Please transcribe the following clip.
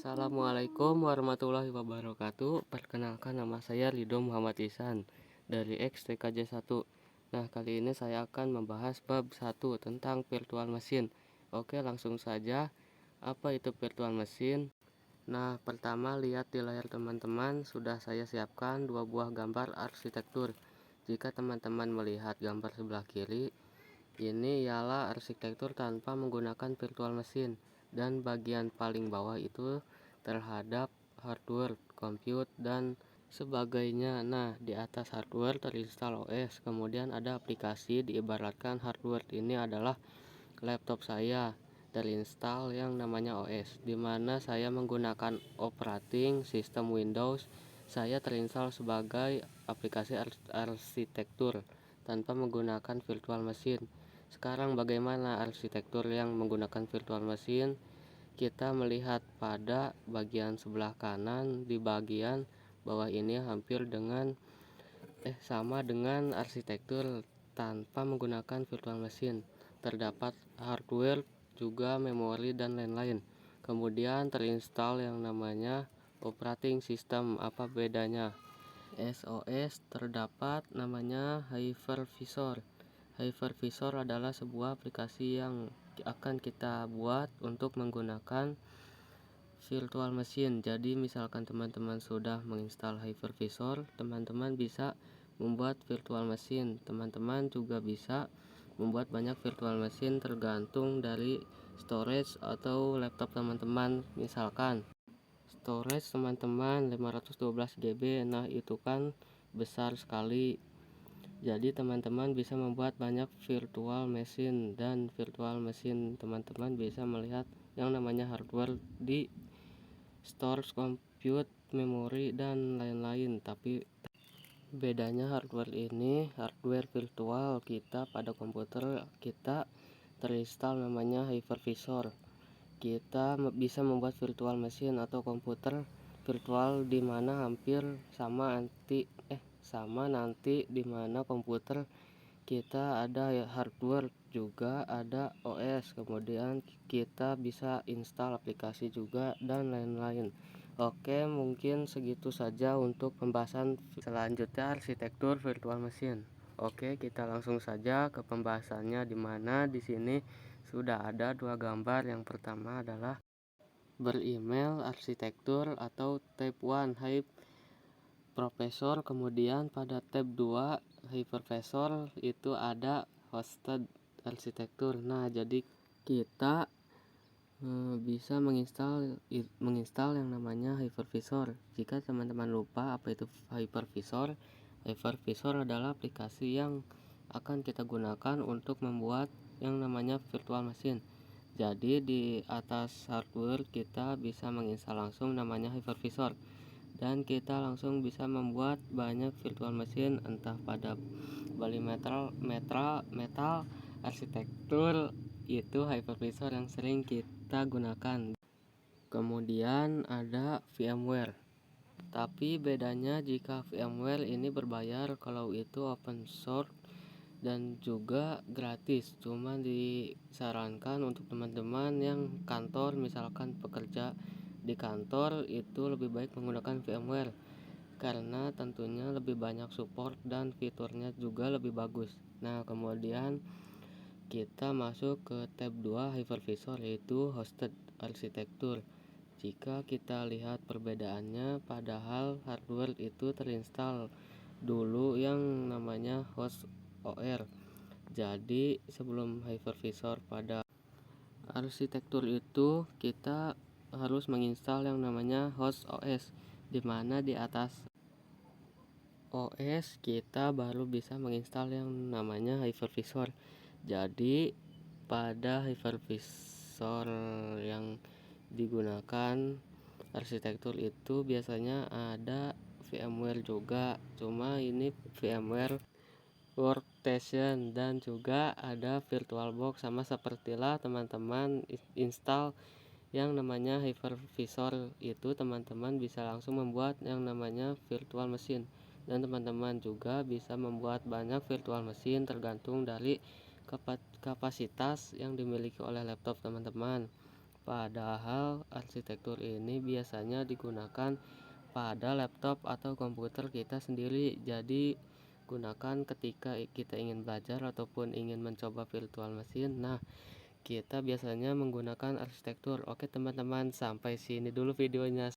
Assalamualaikum warahmatullahi wabarakatuh. Perkenalkan, nama saya Ridho Muhammad Ihsan dari XTKJ 1. Nah, kali ini saya akan membahas bab 1 tentang virtual machine. Oke, langsung saja. Apa itu virtual machine? Nah, pertama lihat di layar teman-teman, sudah saya siapkan dua buah gambar arsitektur. Jika teman-teman melihat gambar sebelah kiri, ini ialah arsitektur tanpa menggunakan virtual machine, dan bagian paling bawah itu terhadap hardware, compute, dan sebagainya. Nah, di atas hardware terinstall OS, kemudian ada aplikasi. Diibaratkan hardware ini adalah laptop saya, terinstall yang namanya OS, dimana saya menggunakan operating sistem Windows. Saya terinstall sebagai aplikasi arsitektur tanpa menggunakan virtual machine. Sekarang bagaimana arsitektur yang menggunakan virtual machine? Kita melihat pada bagian sebelah kanan, di bagian bawah ini hampir dengan sama dengan arsitektur tanpa menggunakan virtual machine. Terdapat hardware, juga memori dan lain-lain. Kemudian terinstall yang namanya operating system. Apa bedanya? SOS terdapat namanya hypervisor. Hypervisor adalah sebuah aplikasi yang akan kita buat untuk menggunakan virtual machine. Jadi misalkan teman-teman sudah menginstal hypervisor, teman-teman bisa membuat virtual machine. Teman-teman juga bisa membuat banyak virtual machine tergantung dari storage atau laptop teman-teman. Misalkan storage teman-teman 512 GB, nah itu kan besar sekali. Jadi teman-teman bisa membuat banyak virtual machine, dan virtual machine teman-teman bisa melihat yang namanya hardware di storage, compute, memori, dan lain-lain. Tapi bedanya hardware ini, hardware virtual kita pada komputer kita terinstall namanya hypervisor. Kita bisa membuat virtual machine atau komputer virtual di mana hampir sama nanti di mana komputer kita ada hardware, juga ada OS, kemudian kita bisa install aplikasi juga dan lain-lain. Oke, mungkin segitu saja untuk pembahasan. Selanjutnya arsitektur virtual machine. Oke, kita langsung saja ke pembahasannya, di mana di sini sudah ada dua gambar. Yang pertama adalah beremail arsitektur atau tab 1 hypervisor, kemudian pada tab 2 hypervisor itu ada hosted arsitektur. Nah, jadi kita bisa menginstal yang namanya hypervisor. Jika teman-teman lupa apa itu hypervisor, hypervisor adalah aplikasi yang akan kita gunakan untuk membuat yang namanya virtual machine. Jadi di atas hardware kita bisa menginstal langsung namanya hypervisor, dan kita langsung bisa membuat banyak virtual machine, entah pada bali metal arsitektur. Itu hypervisor yang sering kita gunakan. Kemudian ada VMware. Tapi bedanya, jika VMware ini berbayar, kalau itu open source dan juga gratis. Cuma disarankan untuk teman-teman yang kantor, misalkan pekerja di kantor, itu lebih baik menggunakan VMware karena tentunya lebih banyak support dan fiturnya juga lebih bagus. Nah, kemudian kita masuk ke tab 2 hypervisor, yaitu hosted arsitektur. Jika kita lihat perbedaannya, padahal hardware itu terinstall dulu yang namanya host OR. Jadi sebelum hypervisor pada arsitektur itu, kita harus menginstal yang namanya host OS, dimana di atas OS kita baru bisa menginstal yang namanya hypervisor. Jadi pada hypervisor yang digunakan arsitektur itu biasanya ada VMware juga, cuma ini VMware Workstation, dan juga ada VirtualBox. Sama sepertilah teman-teman install yang namanya hypervisor itu, teman-teman bisa langsung membuat yang namanya virtual machine, dan teman-teman juga bisa membuat banyak virtual machine tergantung dari kapasitas yang dimiliki oleh laptop teman-teman. Padahal arsitektur ini biasanya digunakan pada laptop atau komputer kita sendiri. Jadi gunakan ketika kita ingin belajar ataupun ingin mencoba virtual machine. Nah, kita biasanya menggunakan arsitektur. Oke teman-teman, sampai sini dulu videonya.